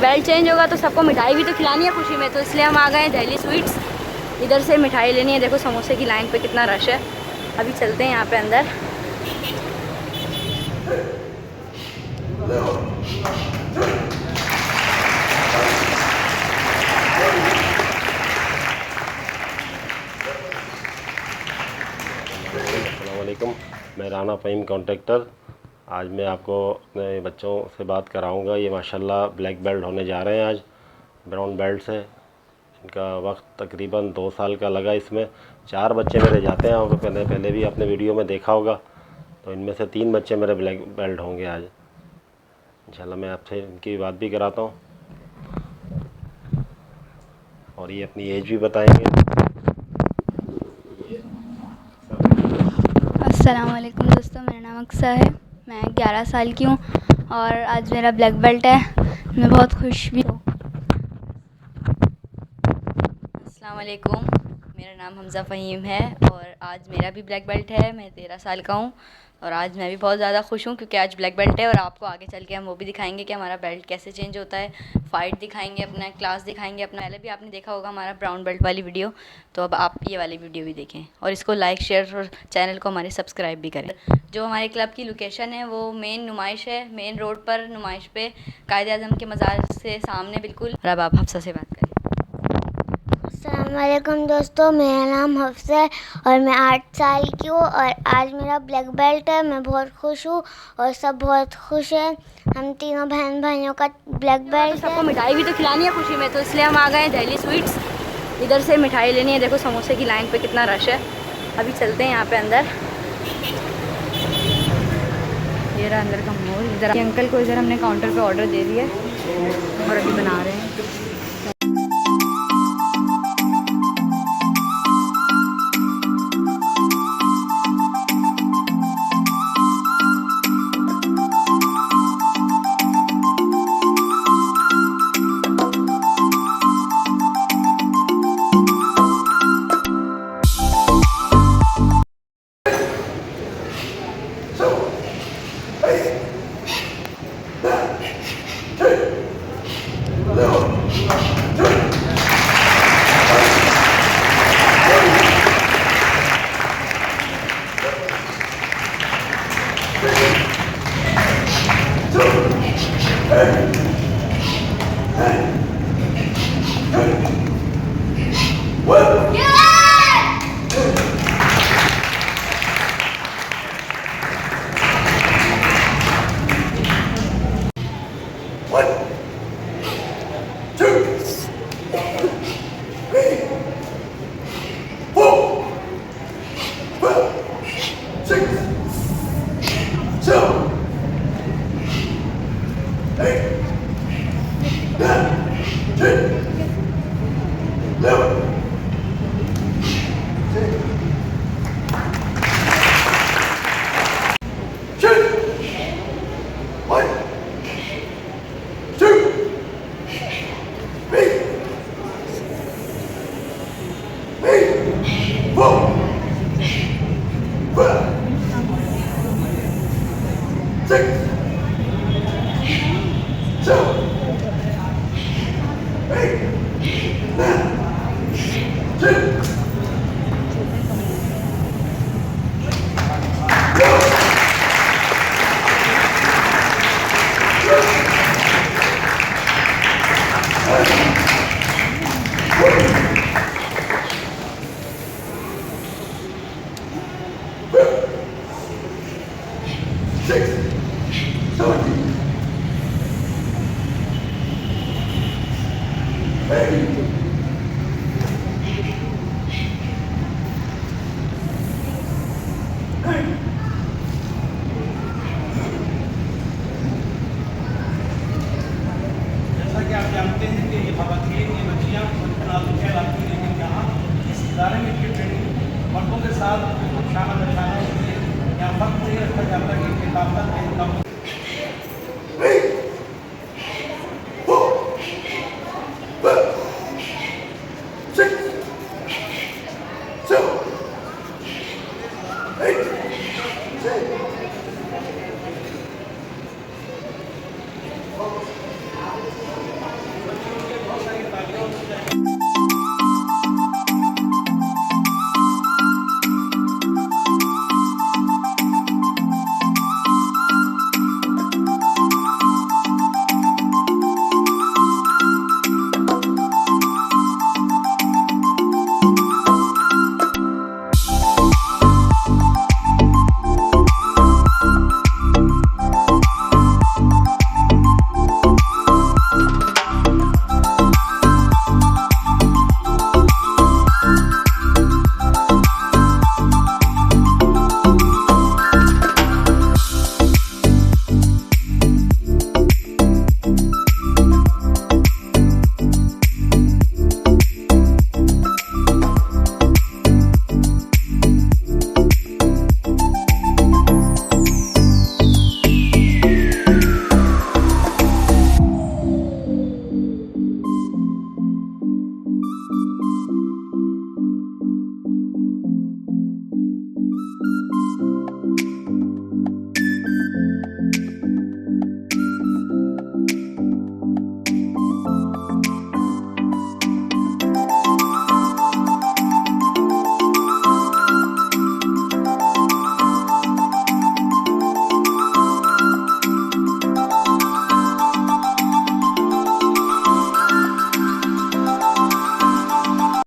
Belt change होगा तो सबको मिठाई भी तो खिलानी है खुशी में, तो इसलिए हम आ गए हैं दिल्ली स्वीट्स। इधर से मिठाई लेनी है। देखो समोसे की लाइन पे कितना रश है। अभी चलते हैं यहाँ पे अंदर। अस्सलामुअलैकुम, मैं राना फ़हीम कॉन्ट्रैक्टर। आज मैं आपको अपने बच्चों से बात कराऊंगा। ये माशाल्लाह ब्लैक बेल्ट होने जा रहे हैं आज, ब्राउन बेल्ट से। इनका वक्त तकरीबन 2 साल का लगा। इसमें 4 बच्चे मेरे जाते हैं, और पहले भी आपने वीडियो में देखा होगा। तो इनमें से 3 बच्चे मेरे ब्लैक बेल्ट होंगे आज इंशाल्लाह। मैं आपसे इनकी बात भी कराता हूँ और ये अपनी एज भी बताएंगे। अस्सलाम वालेकुम दोस्तों, मेरा नाम अक्सा है। मैं 11 साल की हूँ और आज मेरा ब्लैक बेल्ट है। मैं बहुत खुश भी हूँ। अस्सलाम वालेकुम, मेरा नाम हमज़ा फ़हीम है और आज मेरा भी ब्लैक बेल्ट है। मैं 13 साल का हूँ और आज मैं भी बहुत ज़्यादा खुश हूँ क्योंकि आज ब्लैक बेल्ट है। और आपको आगे चल के हम वो भी दिखाएंगे कि हमारा बेल्ट कैसे चेंज होता है, फ़ाइट दिखाएंगे, अपना क्लास दिखाएंगे अपना। पहले भी आपने देखा होगा हमारा ब्राउन बेल्ट वाली वीडियो, तो अब आप ये वाली वीडियो भी देखें और इसको लाइक, शेयर और चैनल को हमारे सब्सक्राइब भी करें। जो हमारे क्लब की लोकेशन है वो मेन नुमाइश है, मेन रोड पर नुमाइश पे, कायद-ए-आज़म के मज़ार से सामने बिल्कुल। और अब आप हफ्सा से बात करें। अस्सलाम वालेकुम दोस्तों, मेरा नाम हफ्सा है और मैं 8 साल की हूँ और आज मेरा ब्लैक बेल्ट है। मैं बहुत खुश हूँ और सब बहुत खुश हैं। हम तीनों बहन भाइयों का ब्लैक बेल्ट है। सबको मिठाई भी तो खिलानी है खुशी में, तो इसलिए हम आ गए हैं दिल्ली स्वीट्स। इधर से मिठाई लेनी है। देखो समोसे की लाइन पे कितना रश है। अभी चलते हैं यहाँ पे अंदर। ये रहा अंदर का माहौल। इधर ये अंकल को इधर हमने काउंटर पे ऑर्डर दे दिया और अभी बना रहे हैं। जैसा कि आप जानते हैं कि ये ख़वातीन, ये बच्चियाँ कहलाती हैं, लेकिन यहाँ इस इदारे में की ट्रेनिंग मर्दों के साथ शामिल रखाना, यहाँ फर्क नहीं रखा जाता कि ताकत